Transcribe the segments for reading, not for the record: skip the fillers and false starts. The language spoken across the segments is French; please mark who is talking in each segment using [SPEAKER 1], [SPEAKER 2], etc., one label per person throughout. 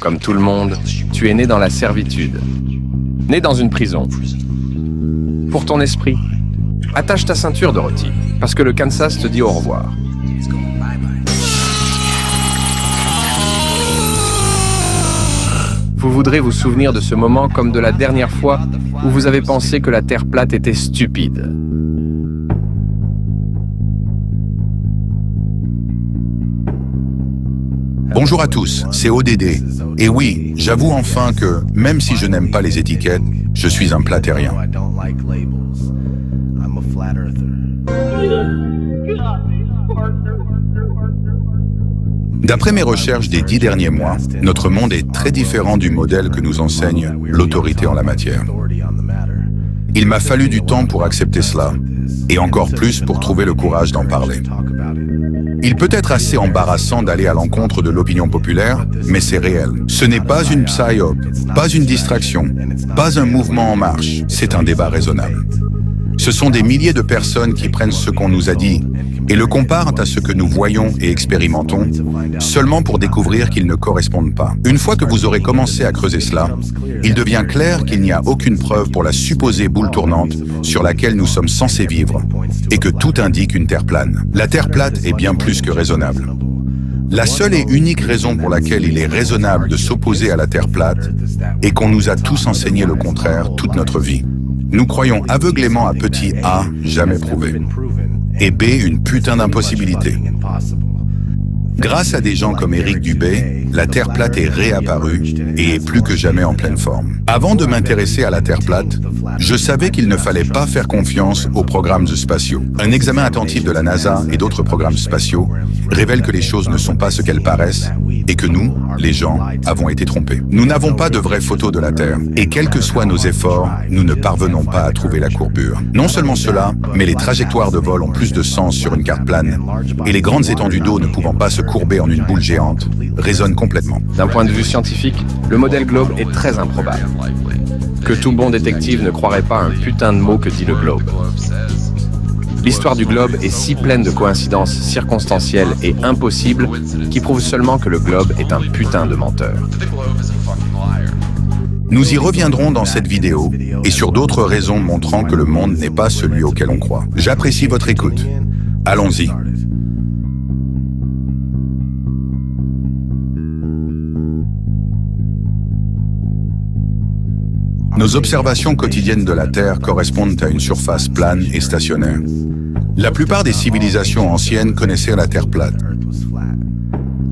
[SPEAKER 1] Comme tout le monde, tu es né dans la servitude, né dans une prison. Pour ton esprit, attache ta ceinture, Dorothy, parce que le Kansas te dit au revoir. Vous voudrez vous souvenir de ce moment comme de la dernière fois où vous avez pensé que la Terre plate était stupide.
[SPEAKER 2] Bonjour à tous, c'est ODD. Et oui, j'avoue enfin que, même si je n'aime pas les étiquettes, je suis un platérien. D'après mes recherches des 10 derniers mois, notre monde est très différent du modèle que nous enseigne l'autorité en la matière. Il m'a fallu du temps pour accepter cela, et encore plus pour trouver le courage d'en parler. Il peut être assez embarrassant d'aller à l'encontre de l'opinion populaire, mais c'est réel. Ce n'est pas une psyop, pas une distraction, pas un mouvement en marche, c'est un débat raisonnable. Ce sont des milliers de personnes qui prennent ce qu'on nous a dit et le comparent à ce que nous voyons et expérimentons, seulement pour découvrir qu'ils ne correspondent pas. Une fois que vous aurez commencé à creuser cela, il devient clair qu'il n'y a aucune preuve pour la supposée boule tournante sur laquelle nous sommes censés vivre, et que tout indique une Terre plane. La Terre plate est bien plus que raisonnable. La seule et unique raison pour laquelle il est raisonnable de s'opposer à la Terre plate est qu'on nous a tous enseigné le contraire toute notre vie. Nous croyons aveuglément à petit a, jamais prouvé, et b, une putain d'impossibilité. Grâce à des gens comme Éric Dubé, la Terre plate est réapparue et est plus que jamais en pleine forme. Avant de m'intéresser à la Terre plate, je savais qu'il ne fallait pas faire confiance aux programmes spatiaux. Un examen attentif de la NASA et d'autres programmes spatiaux révèle que les choses ne sont pas ce qu'elles paraissent et que nous, les gens, avons été trompés. Nous n'avons pas de vraies photos de la Terre et quels que soient nos efforts, nous ne parvenons pas à trouver la courbure. Non seulement cela, mais les trajectoires de vol ont plus de sens sur une carte plane et les grandes étendues d'eau ne pouvant pas se courber en une boule géante résonnent complètement.
[SPEAKER 1] D'un point de vue scientifique, le modèle globe est très improbable. Que tout bon détective ne croirait pas un putain de mot que dit le globe. L'histoire du globe est si pleine de coïncidences circonstancielles et impossibles qui prouvent seulement que le globe est un putain de menteur.
[SPEAKER 2] Nous y reviendrons dans cette vidéo et sur d'autres raisons montrant que le monde n'est pas celui auquel on croit. J'apprécie votre écoute. Allons-y. Nos observations quotidiennes de la Terre correspondent à une surface plane et stationnaire. La plupart des civilisations anciennes connaissaient la Terre plate.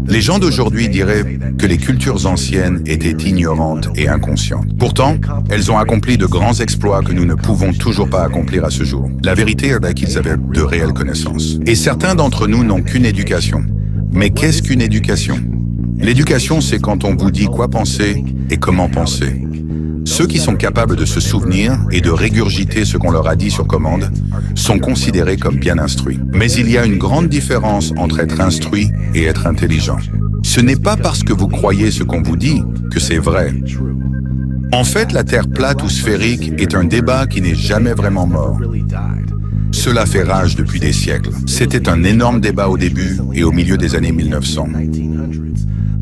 [SPEAKER 2] Les gens d'aujourd'hui diraient que les cultures anciennes étaient ignorantes et inconscientes. Pourtant, elles ont accompli de grands exploits que nous ne pouvons toujours pas accomplir à ce jour. La vérité est qu'ils avaient de réelles connaissances. Et certains d'entre nous n'ont qu'une éducation. Mais qu'est-ce qu'une éducation? L'éducation, c'est quand on vous dit quoi penser et comment penser. Ceux qui sont capables de se souvenir et de régurgiter ce qu'on leur a dit sur commande sont considérés comme bien instruits. Mais il y a une grande différence entre être instruit et être intelligent. Ce n'est pas parce que vous croyez ce qu'on vous dit que c'est vrai. En fait, la Terre plate ou sphérique est un débat qui n'est jamais vraiment mort. Cela fait rage depuis des siècles. C'était un énorme débat au début et au milieu des années 1900.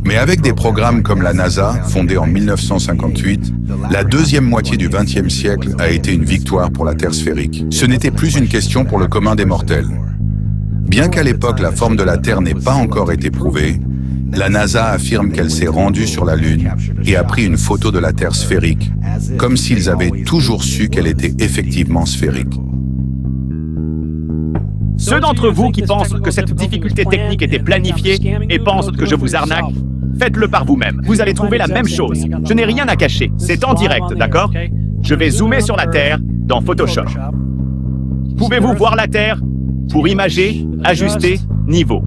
[SPEAKER 2] Mais avec des programmes comme la NASA, fondée en 1958, la deuxième moitié du XXe siècle a été une victoire pour la Terre sphérique. Ce n'était plus une question pour le commun des mortels. Bien qu'à l'époque la forme de la Terre n'ait pas encore été prouvée, la NASA affirme qu'elle s'est rendue sur la Lune et a pris une photo de la Terre sphérique, comme s'ils avaient toujours su qu'elle était effectivement sphérique.
[SPEAKER 3] Ceux d'entre vous qui pensent que cette difficulté technique était planifiée et pensent que je vous arnaque, faites-le par vous-même. Vous allez trouver la même chose. Je n'ai rien à cacher. C'est en direct, d'accord? Je vais zoomer sur la Terre dans Photoshop. Pouvez-vous voir la Terre? Pour imager, ajuster, niveau.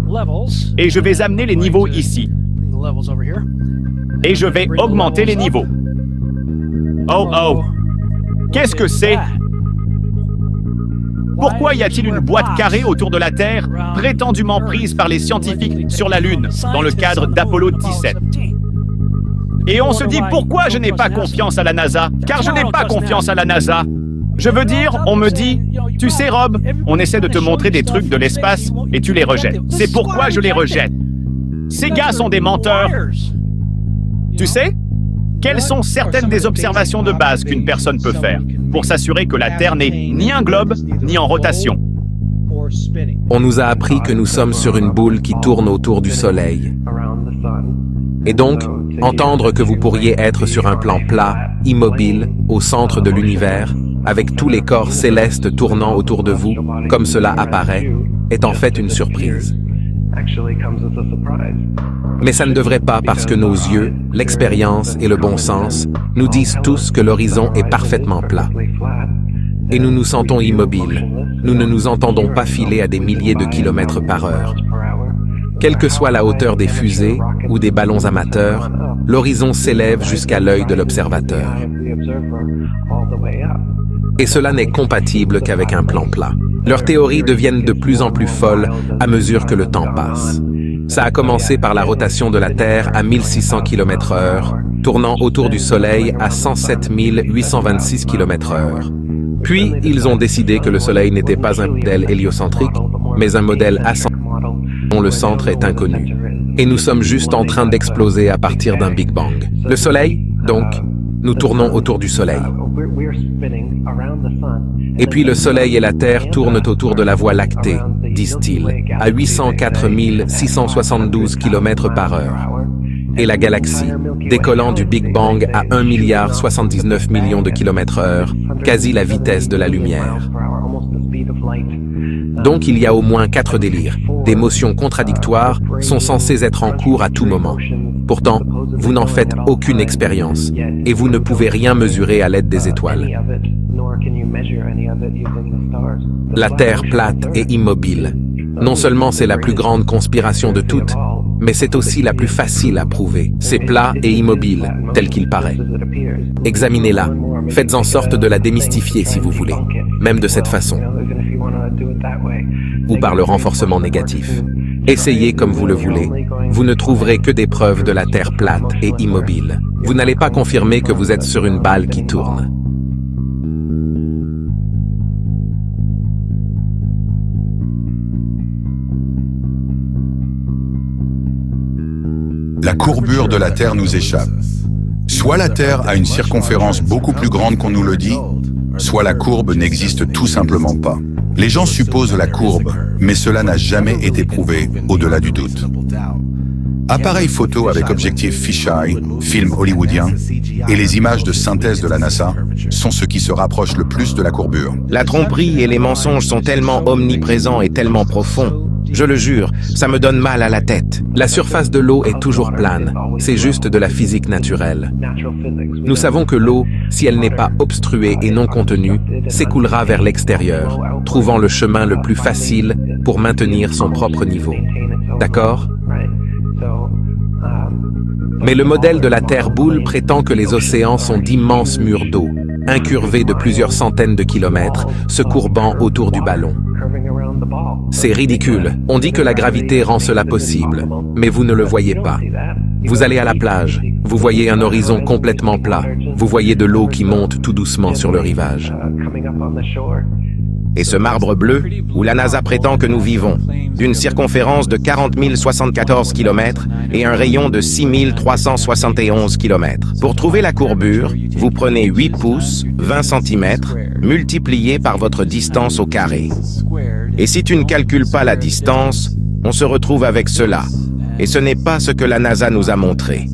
[SPEAKER 3] Et je vais amener les niveaux ici. Et je vais augmenter les niveaux. Oh oh! Qu'est-ce que c'est? Pourquoi y a-t-il une boîte carrée autour de la Terre, prétendument prise par les scientifiques sur la Lune, dans le cadre d'Apollo 17? Et on se dit pourquoi je n'ai pas confiance à la NASA? Car je n'ai pas confiance à la NASA. Je veux dire, on me dit, tu sais Rob, on essaie de te montrer des trucs de l'espace et tu les rejettes. C'est pourquoi je les rejette. Ces gars sont des menteurs. Tu sais, quelles sont certaines des observations de base qu'une personne peut faire pour s'assurer que la Terre n'est ni un globe, ni en rotation?
[SPEAKER 4] On nous a appris que nous sommes sur une boule qui tourne autour du Soleil. Et donc, entendre que vous pourriez être sur un plan plat, immobile, au centre de l'univers, avec tous les corps célestes tournant autour de vous, comme cela apparaît, est en fait une surprise. Mais ça ne devrait pas parce que nos yeux, l'expérience et le bon sens nous disent tous que l'horizon est parfaitement plat. Et nous nous sentons immobiles. Nous ne nous entendons pas filer à des milliers de kilomètres par heure. Quelle que soit la hauteur des fusées ou des ballons amateurs, l'horizon s'élève jusqu'à l'œil de l'observateur. Et cela n'est compatible qu'avec un plan plat. Leurs théories deviennent de plus en plus folles à mesure que le temps passe. Ça a commencé par la rotation de la Terre à 1600 km/h, tournant autour du Soleil à 107 826 km/h. Puis, ils ont décidé que le Soleil n'était pas un modèle héliocentrique, mais un modèle ascensionnel dont le centre est inconnu. Et nous sommes juste en train d'exploser à partir d'un Big Bang. Le Soleil, donc, nous tournons autour du Soleil. Et puis le Soleil et la Terre tournent autour de la Voie lactée, disent-ils, à 804 672 km/h. Et la galaxie, décollant du Big Bang à 1,79 milliard de km/h, quasi la vitesse de la lumière. Donc il y a au moins 4 délires. Des motions contradictoires sont censées être en cours à tout moment. Pourtant, vous n'en faites aucune expérience, et vous ne pouvez rien mesurer à l'aide des étoiles. La Terre plate et immobile. Non seulement c'est la plus grande conspiration de toutes, mais c'est aussi la plus facile à prouver. C'est plat et immobile, tel qu'il paraît. Examinez-la. Faites en sorte de la démystifier si vous voulez, même de cette façon, ou par le renforcement négatif. Essayez comme vous le voulez, vous ne trouverez que des preuves de la Terre plate et immobile. Vous n'allez pas confirmer que vous êtes sur une balle qui tourne.
[SPEAKER 2] La courbure de la Terre nous échappe. Soit la Terre a une circonférence beaucoup plus grande qu'on nous le dit, soit la courbe n'existe tout simplement pas. Les gens supposent la courbe, mais cela n'a jamais été prouvé au-delà du doute. Appareils photo avec objectif fisheye, film hollywoodien, et les images de synthèse de la NASA sont ce qui se rapproche le plus de la courbure.
[SPEAKER 5] La tromperie et les mensonges sont tellement omniprésents et tellement profonds. Je le jure, ça me donne mal à la tête.
[SPEAKER 4] La surface de l'eau est toujours plane. C'est juste de la physique naturelle. Nous savons que l'eau, si elle n'est pas obstruée et non contenue, s'écoulera vers l'extérieur, trouvant le chemin le plus facile pour maintenir son propre niveau. D'accord? Mais le modèle de la Terre boule prétend que les océans sont d'immenses murs d'eau, incurvés de plusieurs centaines de kilomètres, se courbant autour du ballon. C'est ridicule. On dit que la gravité rend cela possible, mais vous ne le voyez pas. Vous allez à la plage, vous voyez un horizon complètement plat, vous voyez de l'eau qui monte tout doucement sur le rivage.
[SPEAKER 5] Et ce marbre bleu, où la NASA prétend que nous vivons, d'une circonférence de 40 074 km et un rayon de 6 371 km. Pour trouver la courbure, vous prenez 8 pouces, 20 cm, multiplié par votre distance au carré. Et si tu ne calcules pas la distance, on se retrouve avec cela. Et ce n'est pas ce que la NASA nous a montré.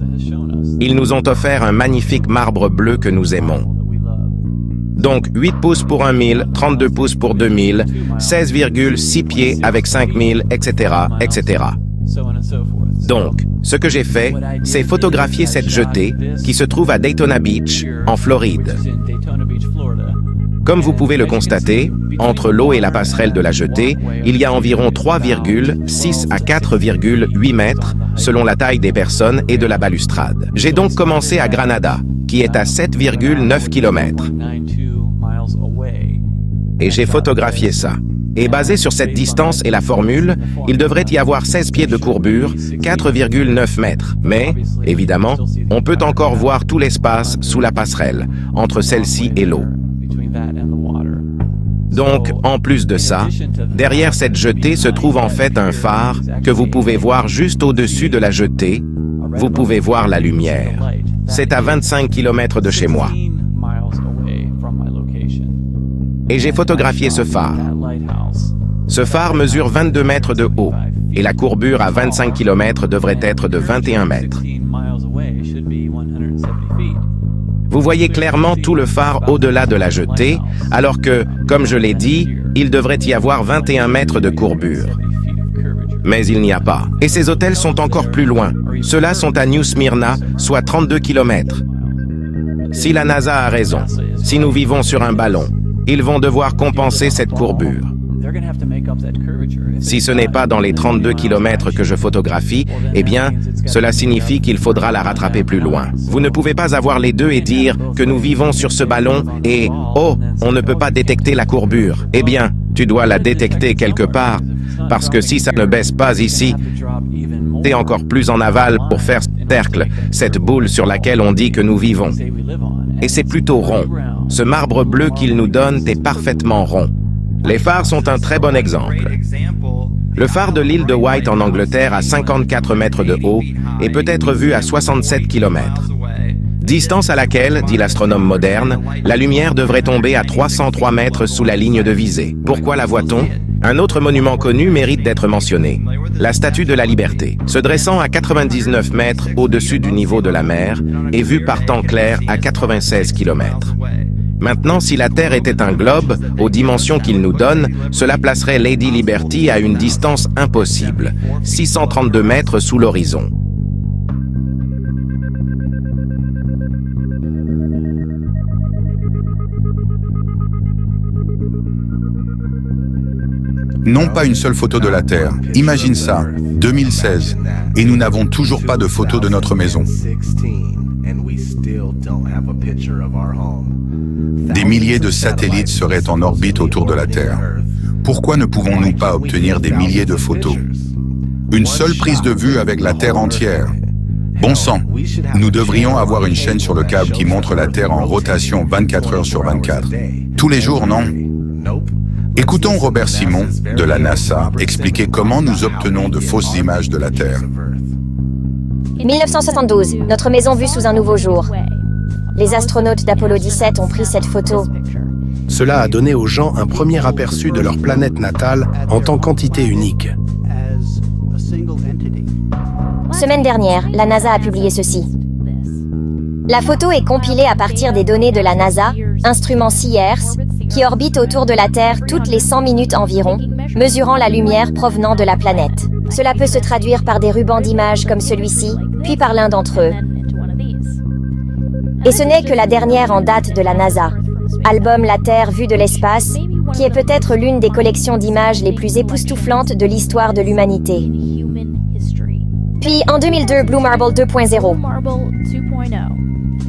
[SPEAKER 5] Ils nous ont offert un magnifique marbre bleu que nous aimons. Donc 8 pouces pour 1000, 32 pouces pour 2000, 16,6 pieds avec 5000, etc., etc. Donc, ce que j'ai fait, c'est photographier cette jetée qui se trouve à Daytona Beach, en Floride. Comme vous pouvez le constater, entre l'eau et la passerelle de la jetée, il y a environ 3,6 à 4,8 mètres, selon la taille des personnes et de la balustrade. J'ai donc commencé à Granada, qui est à 7,9 km. Et j'ai photographié ça. Et basé sur cette distance et la formule, il devrait y avoir 16 pieds de courbure, 4,9 mètres. Mais, évidemment, on peut encore voir tout l'espace sous la passerelle, entre celle-ci et l'eau. Donc, en plus de ça, derrière cette jetée se trouve en fait un phare que vous pouvez voir juste au-dessus de la jetée, vous pouvez voir la lumière. C'est à 25 km de chez moi. Et j'ai photographié ce phare. Ce phare mesure 22 mètres de haut, et la courbure à 25 km devrait être de 21 mètres. Vous voyez clairement tout le phare au-delà de la jetée, alors que, comme je l'ai dit, il devrait y avoir 21 mètres de courbure. Mais il n'y a pas. Et ces hôtels sont encore plus loin. Ceux-là sont à New Smyrna, soit 32 km. Si la NASA a raison, si nous vivons sur un ballon, ils vont devoir compenser cette courbure. Si ce n'est pas dans les 32 km que je photographie, eh bien, cela signifie qu'il faudra la rattraper plus loin. Vous ne pouvez pas avoir les deux et dire que nous vivons sur ce ballon et « Oh, on ne peut pas détecter la courbure ». Eh bien, tu dois la détecter quelque part, parce que si ça ne baisse pas ici, c'est encore plus en aval pour faire ce cercle, cette boule sur laquelle on dit que nous vivons. Et c'est plutôt rond. Ce marbre bleu qu'il nous donne est parfaitement rond. Les phares sont un très bon exemple. Le phare de l'île de White en Angleterre à 54 mètres de haut et peut être vu à 67 km. Distance à laquelle, dit l'astronome moderne, la lumière devrait tomber à 303 mètres sous la ligne de visée. Pourquoi la voit-on? Un autre monument connu mérite d'être mentionné. La Statue de la Liberté, se dressant à 99 mètres au-dessus du niveau de la mer et vue par temps clair à 96 km. Maintenant, si la Terre était un globe, aux dimensions qu'il nous donne, cela placerait Lady Liberty à une distance impossible, 632 mètres sous l'horizon.
[SPEAKER 2] Non pas une seule photo de la Terre. Imagine ça, 2016, et nous n'avons toujours pas de photo de notre maison. Des milliers de satellites seraient en orbite autour de la Terre. Pourquoi ne pouvons-nous pas obtenir des milliers de photos? Une seule prise de vue avec la Terre entière. Bon sang, nous devrions avoir une chaîne sur le câble qui montre la Terre en rotation 24 heures sur 24. Tous les jours, non? Écoutons Robert Simon, de la NASA, expliquer comment nous obtenons de fausses images de la Terre.
[SPEAKER 6] 1972, notre maison vue sous un nouveau jour. Les astronautes d'Apollo 17 ont pris cette photo.
[SPEAKER 7] Cela a donné aux gens un premier aperçu de leur planète natale en tant qu'entité unique.
[SPEAKER 6] Semaine dernière, la NASA a publié ceci. La photo est compilée à partir des données de la NASA, instrument SEARS, qui orbite autour de la Terre toutes les 100 minutes environ, mesurant la lumière provenant de la planète. Cela peut se traduire par des rubans d'images comme celui-ci, puis par l'un d'entre eux. Et ce n'est que la dernière en date de la NASA. Album La Terre vue de l'espace, qui est peut-être l'une des collections d'images les plus époustouflantes de l'histoire de l'humanité. Puis en 2002, Blue Marble 2.0.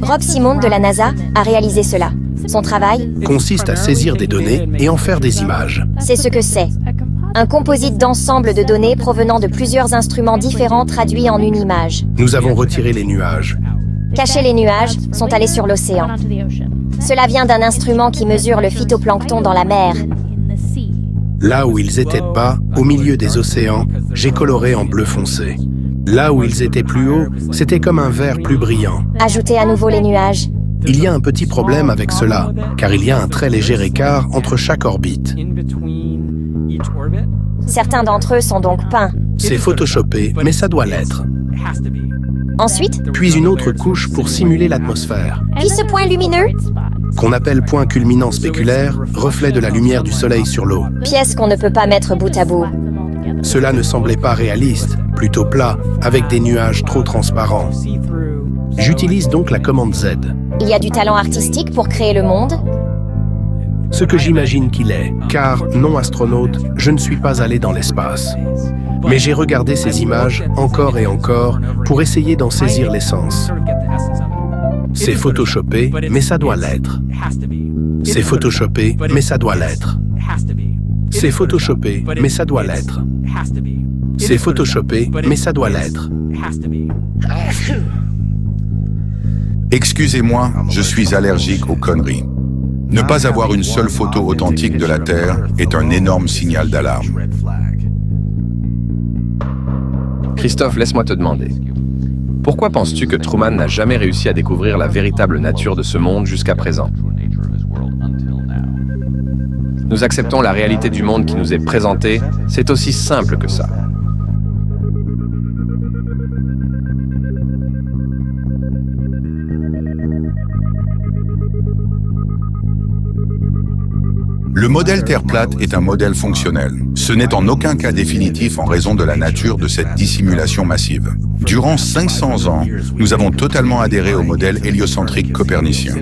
[SPEAKER 6] Rob Simon de la NASA a réalisé cela. Son travail
[SPEAKER 7] consiste à saisir des données et en faire des images.
[SPEAKER 6] C'est ce que c'est. Un composite d'ensemble de données provenant de plusieurs instruments différents traduits en une image.
[SPEAKER 7] Nous avons retiré les nuages.
[SPEAKER 6] Cacher les nuages, sont allés sur l'océan. Cela vient d'un instrument qui mesure le phytoplancton dans la mer.
[SPEAKER 7] Là où ils étaient bas, au milieu des océans, j'ai coloré en bleu foncé. Là où ils étaient plus hauts, c'était comme un vert plus brillant.
[SPEAKER 6] Ajoutez à nouveau les nuages.
[SPEAKER 7] Il y a un petit problème avec cela, car il y a un très léger écart entre chaque orbite.
[SPEAKER 6] Certains d'entre eux sont donc peints.
[SPEAKER 7] C'est photoshopé, mais ça doit l'être.
[SPEAKER 6] Ensuite,
[SPEAKER 7] Puis une autre couche pour simuler l'atmosphère,
[SPEAKER 6] puis ce point lumineux,
[SPEAKER 7] qu'on appelle point culminant spéculaire, reflet de la lumière du soleil sur l'eau.
[SPEAKER 6] pièce qu'on ne peut pas mettre bout à bout.
[SPEAKER 7] Cela ne semblait pas réaliste, plutôt plat, avec des nuages trop transparents. J'utilise donc la commande Z.
[SPEAKER 6] Il y a du talent artistique pour créer le monde.
[SPEAKER 7] Ce que j'imagine qu'il est, car, non astronaute, je ne suis pas allé dans l'espace. Mais j'ai regardé ces images encore et encore pour essayer d'en saisir l'essence. C'est photoshopé, mais ça doit l'être. C'est photoshopé, mais ça doit l'être. C'est photoshopé, mais ça doit l'être. C'est photoshopé, mais ça doit l'être.
[SPEAKER 2] Excusez-moi, je suis allergique aux conneries. Ne pas avoir une seule photo authentique de la Terre est un énorme signal d'alarme.
[SPEAKER 1] Christophe, laisse-moi te demander. Pourquoi penses-tu que Truman n'a jamais réussi à découvrir la véritable nature de ce monde jusqu'à présent? Nous acceptons la réalité du monde qui nous est présentée, c'est aussi simple que ça.
[SPEAKER 2] Le modèle Terre plate est un modèle fonctionnel. Ce n'est en aucun cas définitif en raison de la nature de cette dissimulation massive. Durant 500 ans, nous avons totalement adhéré au modèle héliocentrique copernicien.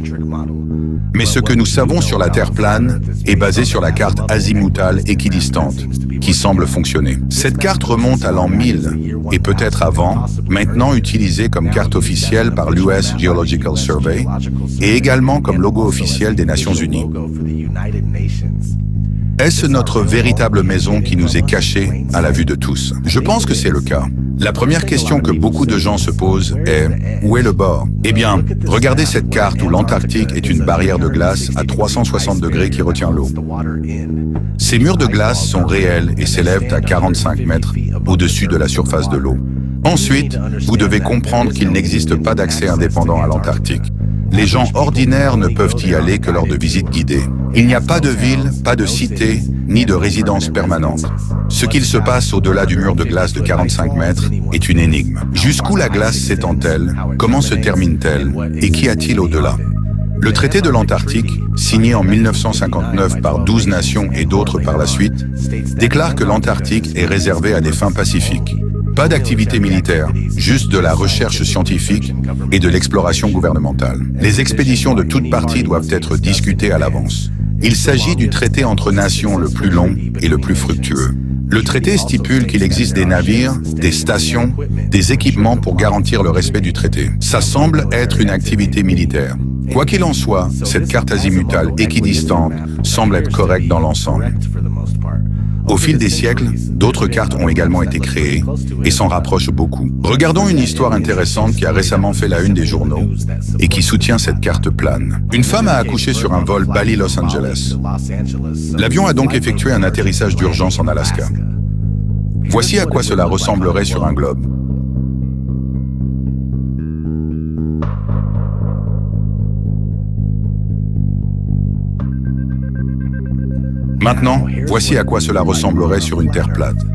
[SPEAKER 2] Mais ce que nous savons sur la Terre plane est basé sur la carte azimutale équidistante, qui semble fonctionner. Cette carte remonte à l'an 1000, et peut-être avant, maintenant utilisée comme carte officielle par l'US Geological Survey, et également comme logo officiel des Nations Unies. Est-ce notre véritable maison qui nous est cachée à la vue de tous? Je pense que c'est le cas. La première question que beaucoup de gens se posent est « Où est le bord ?» Eh bien, regardez cette carte où l'Antarctique est une barrière de glace à 360 degrés qui retient l'eau. Ces murs de glace sont réels et s'élèvent à 45 mètres au-dessus de la surface de l'eau. Ensuite, vous devez comprendre qu'il n'existe pas d'accès indépendant à l'Antarctique. Les gens ordinaires ne peuvent y aller que lors de visites guidées. Il n'y a pas de ville, pas de cité, ni de résidence permanente. Ce qu'il se passe au-delà du mur de glace de 45 mètres est une énigme. Jusqu'où la glace s'étend-elle? Comment se termine-t-elle? Et qu'y a-t-il au-delà? Le traité de l'Antarctique, signé en 1959 par 12 nations et d'autres par la suite, déclare que l'Antarctique est réservé à des fins pacifiques. Pas d'activité militaire, juste de la recherche scientifique et de l'exploration gouvernementale. Les expéditions de toutes parties doivent être discutées à l'avance. Il s'agit du traité entre nations le plus long et le plus fructueux. Le traité stipule qu'il existe des navires, des stations, des équipements pour garantir le respect du traité. Ça semble être une activité militaire. Quoi qu'il en soit, cette carte azimutale équidistante semble être correcte dans l'ensemble. Au fil des siècles, d'autres cartes ont également été créées et s'en rapprochent beaucoup. Regardons une histoire intéressante qui a récemment fait la une des journaux et qui soutient cette carte plane. Une femme a accouché sur un vol Bali-Los Angeles. L'avion a donc effectué un atterrissage d'urgence en Alaska. Voici à quoi cela ressemblerait sur un globe. Maintenant, voici à quoi cela ressemblerait sur une Terre plate.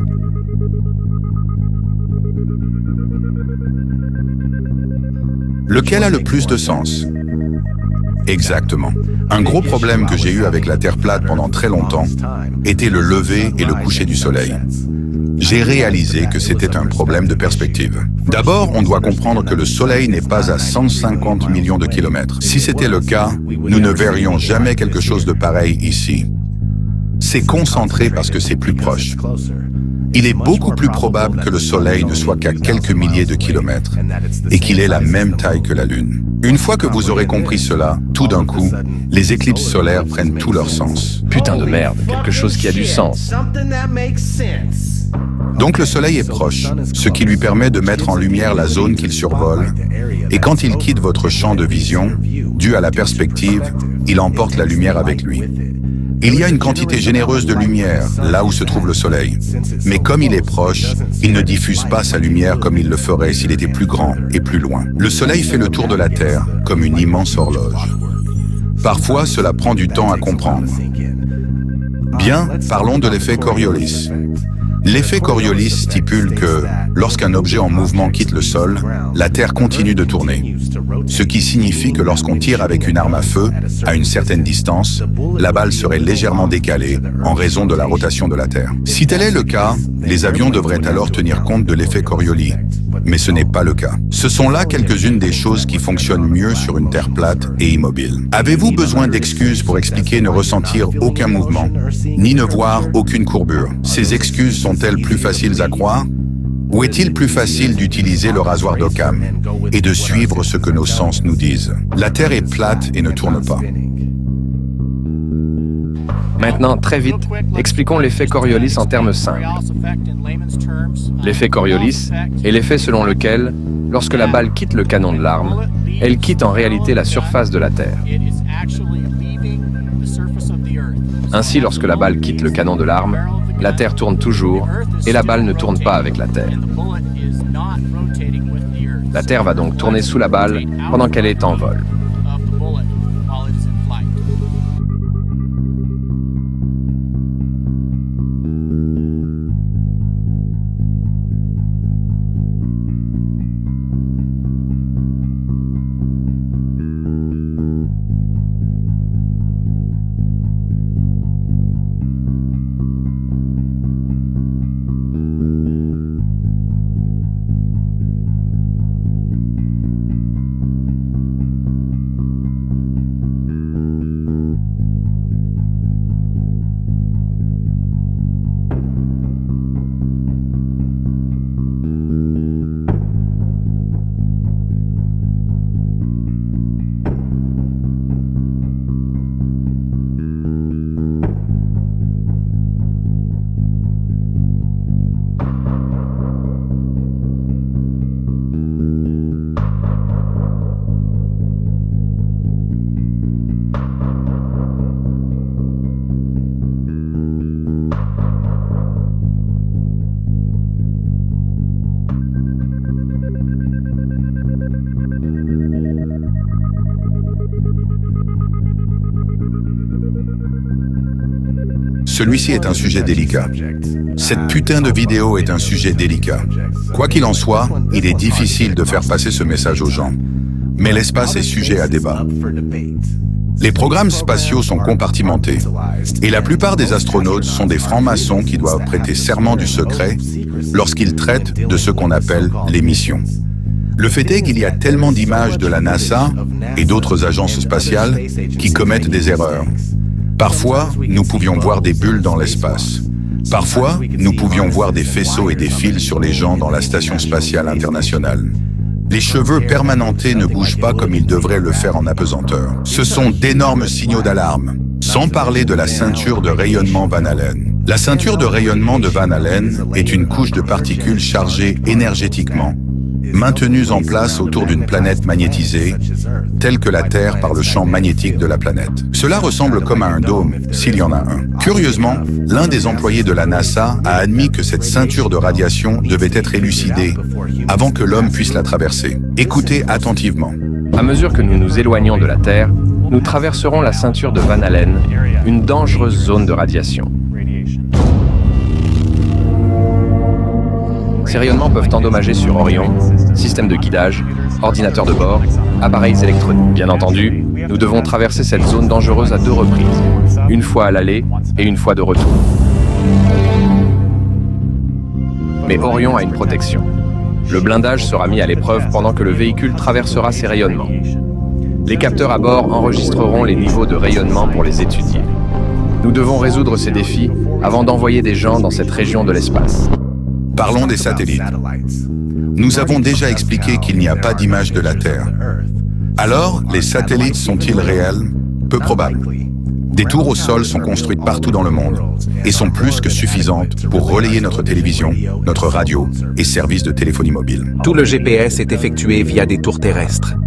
[SPEAKER 2] Lequel a le plus de sens? Exactement. Un gros problème que j'ai eu avec la Terre plate pendant très longtemps était le lever et le coucher du soleil. J'ai réalisé que c'était un problème de perspective. D'abord, on doit comprendre que le soleil n'est pas à 150 millions de kilomètres. Si c'était le cas, nous ne verrions jamais quelque chose de pareil ici. C'est concentré parce que c'est plus proche. Il est beaucoup plus probable que le Soleil ne soit qu'à quelques milliers de kilomètres et qu'il ait la même taille que la Lune. Une fois que vous aurez compris cela, tout d'un coup, les éclipses solaires prennent tout leur sens.
[SPEAKER 1] Putain de merde, quelque chose qui a du sens.
[SPEAKER 2] Donc le Soleil est proche, ce qui lui permet de mettre en lumière la zone qu'il survole, et quand il quitte votre champ de vision, dû à la perspective, il emporte la lumière avec lui. Il y a une quantité généreuse de lumière là où se trouve le Soleil. Mais comme il est proche, il ne diffuse pas sa lumière comme il le ferait s'il était plus grand et plus loin. Le Soleil fait le tour de la Terre comme une immense horloge. Parfois, cela prend du temps à comprendre. Bien, parlons de l'effet Coriolis. L'effet Coriolis stipule que, lorsqu'un objet en mouvement quitte le sol, la Terre continue de tourner. Ce qui signifie que lorsqu'on tire avec une arme à feu, à une certaine distance, la balle serait légèrement décalée en raison de la rotation de la Terre. Si tel est le cas, les avions devraient alors tenir compte de l'effet Coriolis. Mais ce n'est pas le cas. Ce sont là quelques-unes des choses qui fonctionnent mieux sur une Terre plate et immobile. Avez-vous besoin d'excuses pour expliquer ne ressentir aucun mouvement, ni ne voir aucune courbure? Ces excuses sont-elles plus faciles à croire? Ou est-il plus facile d'utiliser le rasoir d'Occam et de suivre ce que nos sens nous disent? La Terre est plate et ne tourne pas.
[SPEAKER 1] Maintenant, très vite, expliquons l'effet Coriolis en termes simples. L'effet Coriolis est l'effet selon lequel, lorsque la balle quitte le canon de l'arme, elle quitte en réalité la surface de la Terre. Ainsi, lorsque la balle quitte le canon de l'arme, la Terre tourne toujours et la balle ne tourne pas avec la Terre. La Terre va donc tourner sous la balle pendant qu'elle est en vol.
[SPEAKER 2] Celui-ci est un sujet délicat. Cette putain de vidéo est un sujet délicat. Quoi qu'il en soit, il est difficile de faire passer ce message aux gens. Mais l'espace est sujet à débat. Les programmes spatiaux sont compartimentés et la plupart des astronautes sont des francs-maçons qui doivent prêter serment du secret lorsqu'ils traitent de ce qu'on appelle les missions. Le fait est qu'il y a tellement d'images de la NASA et d'autres agences spatiales qui commettent des erreurs. Parfois, nous pouvions voir des bulles dans l'espace. Parfois, nous pouvions voir des faisceaux et des fils sur les gens dans la Station spatiale internationale. Les cheveux permanentés ne bougent pas comme ils devraient le faire en apesanteur. Ce sont d'énormes signaux d'alarme, sans parler de la ceinture de rayonnement Van Allen. La ceinture de rayonnement de Van Allen est une couche de particules chargées énergétiquement, maintenues en place autour d'une planète magnétisée, telle que la Terre par le champ magnétique de la planète. Cela ressemble comme à un dôme, s'il y en a un. Curieusement, l'un des employés de la NASA a admis que cette ceinture de radiation devait être élucidée avant que l'homme puisse la traverser. Écoutez attentivement.
[SPEAKER 1] À mesure que nous nous éloignons de la Terre, nous traverserons la ceinture de Van Allen, une dangereuse zone de radiation. Ces rayonnements peuvent endommager sur Orion, système de guidage, ordinateur de bord, appareils électroniques. Bien entendu, nous devons traverser cette zone dangereuse à 2 reprises, une fois à l'aller et une fois de retour. Mais Orion a une protection. Le blindage sera mis à l'épreuve pendant que le véhicule traversera ces rayonnements. Les capteurs à bord enregistreront les niveaux de rayonnement pour les étudier. Nous devons résoudre ces défis avant d'envoyer des gens dans cette région de l'espace.
[SPEAKER 2] Parlons des satellites. Nous avons déjà expliqué qu'il n'y a pas d'image de la Terre. Alors, les satellites sont-ils réels? Peu probable. Des tours au sol sont construites partout dans le monde et sont plus que suffisantes pour relayer notre télévision, notre radio et services de téléphonie mobile.
[SPEAKER 4] Tout le GPS est effectué via des tours terrestres.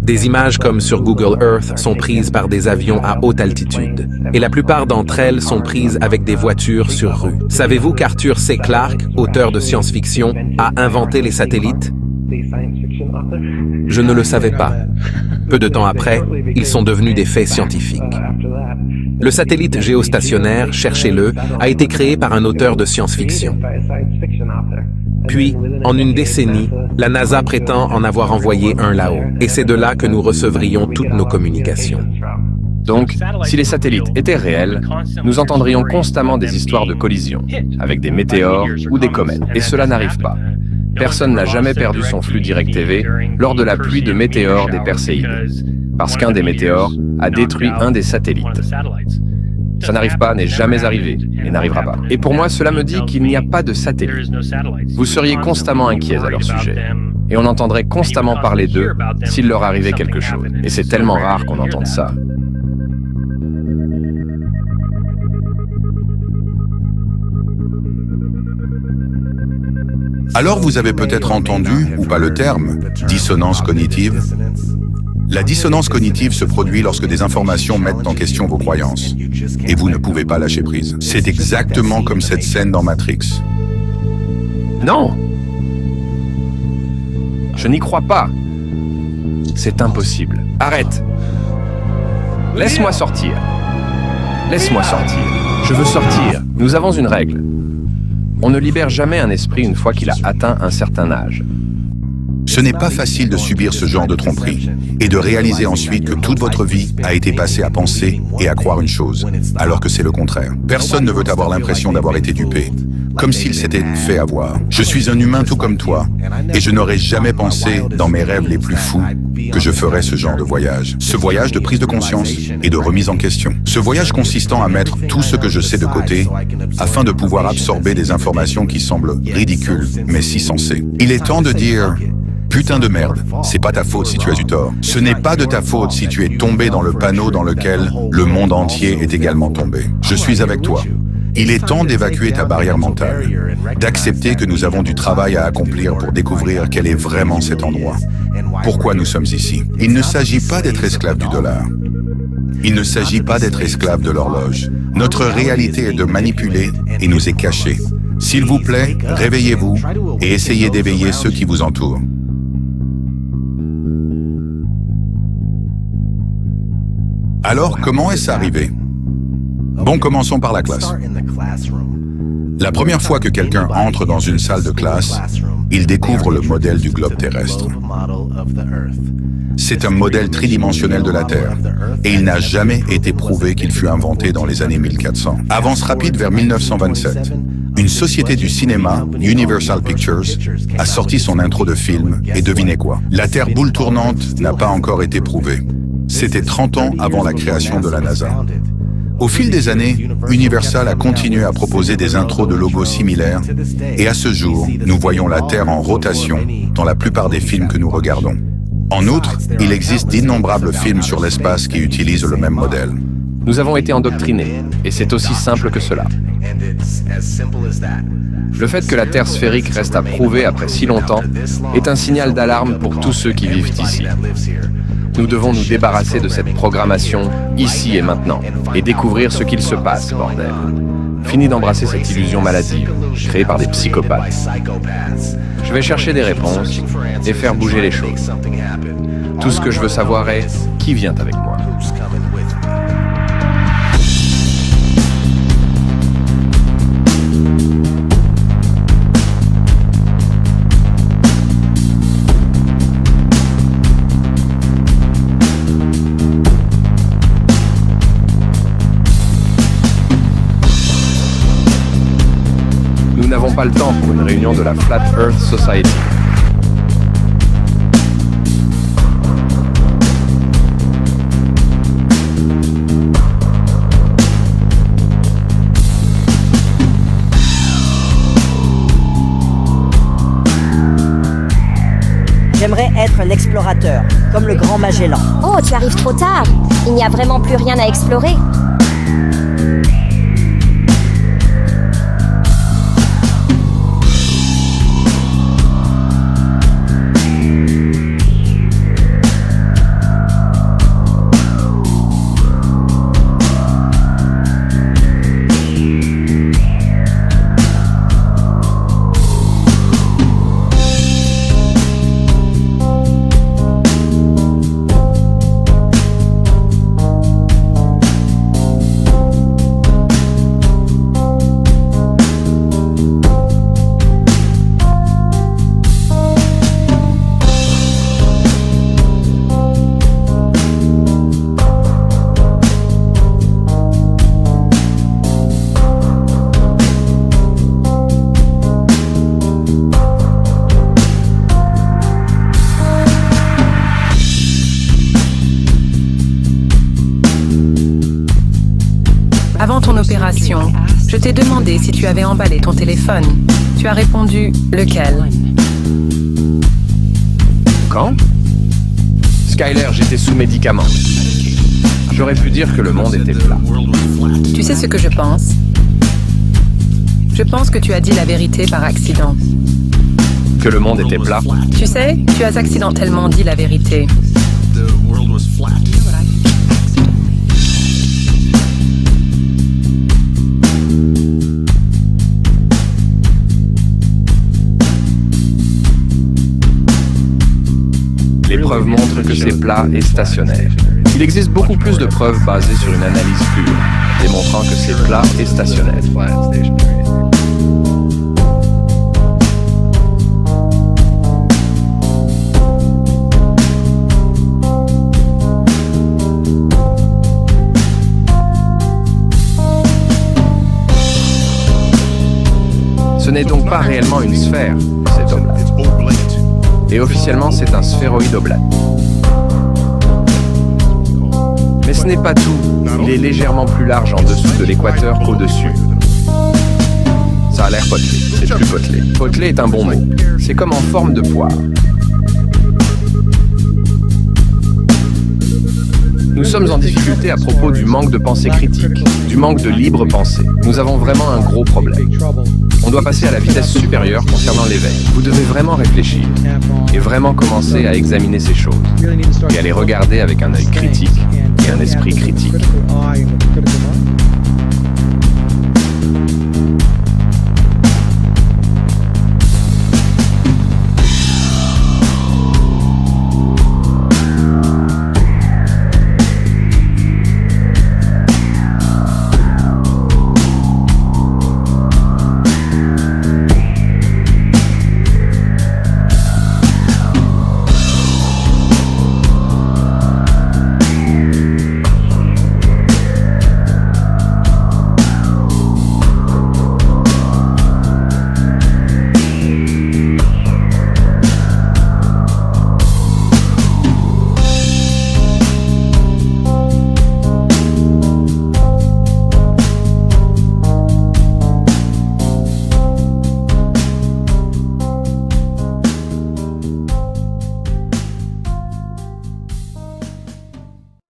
[SPEAKER 4] Des images comme sur Google Earth sont prises par des avions à haute altitude. Et la plupart d'entre elles sont prises avec des voitures sur rue. Savez-vous qu'Arthur C. Clarke, auteur de science-fiction, a inventé les satellites? Je ne le savais pas. Peu de temps après, ils sont devenus des faits scientifiques. Le satellite géostationnaire, cherchez-le, a été créé par un auteur de science-fiction. Puis, en une décennie, la NASA prétend en avoir envoyé un là-haut. Et c'est de là que nous recevrions toutes nos communications.
[SPEAKER 1] Donc, si les satellites étaient réels, nous entendrions constamment des histoires de collisions, avec des météores ou des comètes. Et cela n'arrive pas. Personne n'a jamais perdu son flux Direct TV lors de la pluie de météores des Perséides, parce qu'un des météores a détruit un des satellites. Ça n'arrive pas, n'est jamais arrivé, et n'arrivera pas. Et pour moi, cela me dit qu'il n'y a pas de satellites. Vous seriez constamment inquiets à leur sujet, et on entendrait constamment parler d'eux s'il leur arrivait quelque chose. Et c'est tellement rare qu'on entende ça.
[SPEAKER 2] Alors vous avez peut-être entendu, ou pas le terme, dissonance cognitive. La dissonance cognitive se produit lorsque des informations mettent en question vos croyances. Et vous ne pouvez pas lâcher prise. C'est exactement comme cette scène dans Matrix.
[SPEAKER 1] Non! Je n'y crois pas. C'est impossible. Arrête. Laisse-moi sortir. Laisse-moi sortir. Je veux sortir. Nous avons une règle. On ne libère jamais un esprit une fois qu'il a atteint un certain âge.
[SPEAKER 2] Ce n'est pas facile de subir ce genre de tromperie et de réaliser ensuite que toute votre vie a été passée à penser et à croire une chose, alors que c'est le contraire. Personne ne veut avoir l'impression d'avoir été dupé, comme s'il s'était fait avoir. Je suis un humain tout comme toi, et je n'aurais jamais pensé, dans mes rêves les plus fous, que je ferais ce genre de voyage. Ce voyage de prise de conscience et de remise en question. Ce voyage consistant à mettre tout ce que je sais de côté, afin de pouvoir absorber des informations qui semblent ridicules, mais si sensées. Il est temps de dire... Putain de merde, c'est pas ta faute si tu as eu tort. Ce n'est pas de ta faute si tu es tombé dans le panneau dans lequel le monde entier est également tombé. Je suis avec toi. Il est temps d'évacuer ta barrière mentale, d'accepter que nous avons du travail à accomplir pour découvrir quel est vraiment cet endroit. Pourquoi nous sommes ici? Il ne s'agit pas d'être esclave du dollar. Il ne s'agit pas d'être esclave de l'horloge. Notre réalité est de manipuler et nous est cachée. S'il vous plaît, réveillez-vous et essayez d'éveiller ceux qui vous entourent. Alors, comment est-ce arrivé? Bon, commençons par la classe. La première fois que quelqu'un entre dans une salle de classe, il découvre le modèle du globe terrestre. C'est un modèle tridimensionnel de la Terre, et il n'a jamais été prouvé qu'il fut inventé dans les années 1400. Avance rapide vers 1927. Une société du cinéma, Universal Pictures, a sorti son intro de film, et devinez quoi? La Terre boule tournante n'a pas encore été prouvée. C'était 30 ans avant la création de la NASA. Au fil des années, Universal a continué à proposer des intros de logos similaires, et à ce jour, nous voyons la Terre en rotation dans la plupart des films que nous regardons. En outre, il existe d'innombrables films sur l'espace qui utilisent le même modèle.
[SPEAKER 1] Nous avons été endoctrinés, et c'est aussi simple que cela. Le fait que la Terre sphérique reste à prouver après si longtemps est un signal d'alarme pour tous ceux qui vivent ici. Nous devons nous débarrasser de cette programmation ici et maintenant et découvrir ce qu'il se passe, bordel. Fini d'embrasser cette illusion maladive, créée par des psychopathes. Je vais chercher des réponses et faire bouger les choses. Tout ce que je veux savoir est qui vient avec moi. Nous n'avons pas le temps pour une réunion de la Flat Earth Society.
[SPEAKER 8] J'aimerais être un explorateur, comme le grand Magellan.
[SPEAKER 6] Oh, tu arrives trop tard. Il n'y a vraiment plus rien à explorer.
[SPEAKER 9] Avant ton opération, je t'ai demandé si tu avais emballé ton téléphone. Tu as répondu « Lequel ?»
[SPEAKER 1] Quand? Skyler, j'étais sous médicaments. J'aurais pu dire que le monde était plat.
[SPEAKER 9] Tu sais ce que je pense? Je pense que tu as dit la vérité par accident.
[SPEAKER 1] Que le monde était plat?
[SPEAKER 9] Tu sais, tu as accidentellement dit la vérité.
[SPEAKER 1] preuves montrent que c'est plat et stationnaire. Il existe beaucoup plus de preuves basées sur une analyse pure, démontrant que c'est plat et stationnaire. Ce n'est donc pas réellement une sphère, cet oblate. Et officiellement, c'est un sphéroïde oblate. Mais ce n'est pas tout. Il est légèrement plus large en dessous de l'équateur qu'au-dessus. Ça a l'air potelé, c'est plus potelé. Potelé est un bon mot. C'est comme en forme de poire. Nous sommes en difficulté à propos du manque de pensée critique, du manque de libre pensée. Nous avons vraiment un gros problème. On doit passer à la vitesse supérieure concernant l'éveil. Vous devez vraiment réfléchir et vraiment commencer à examiner ces choses et à les regarder avec un œil critique et un esprit critique.